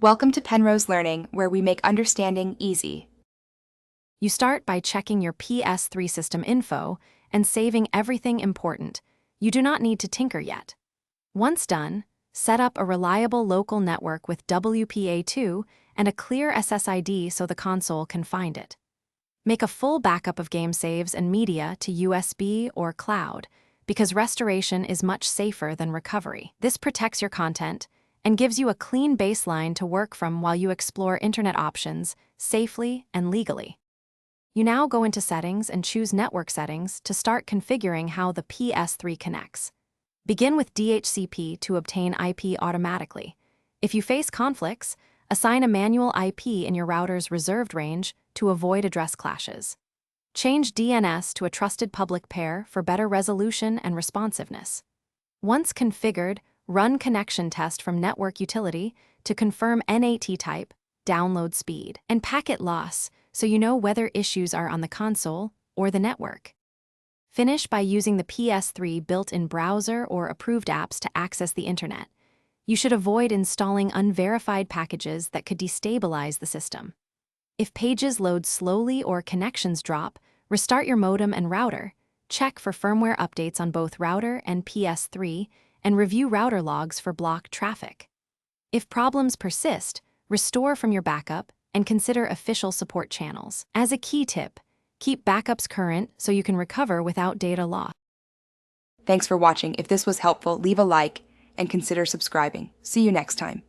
Welcome to Penrose Learning, where we make understanding easy. You start by checking your PS3 system info and saving everything important. You do not need to tinker yet. Once done, set up a reliable local network with WPA2 and a clear SSID so the console can find it. Make a full backup of game saves and media to USB or cloud, because restoration is much safer than recovery. This protects your content and gives you a clean baseline to work from while you explore internet options safely and legally. You now go into Settings and choose Network Settings to start configuring how the PS3 connects. Begin with DHCP to obtain IP automatically. If you face conflicts, assign a manual IP in your router's reserved range to avoid address clashes. Change DNS to a trusted public pair for better resolution and responsiveness. Once configured, run connection test from network utility to confirm NAT type, download speed, and packet loss so you know whether issues are on the console or the network. Finish by using the PS3 built-in browser or approved apps to access the internet. You should avoid installing unverified packages that could destabilize the system. If pages load slowly or connections drop, restart your modem and router, check for firmware updates on both router and PS3, and review router logs for blocked traffic. If problems persist, restore from your backup and consider official support channels. As a key tip, keep backups current so you can recover without data loss. Thanks for watching. If this was helpful, leave a like and consider subscribing. See you next time.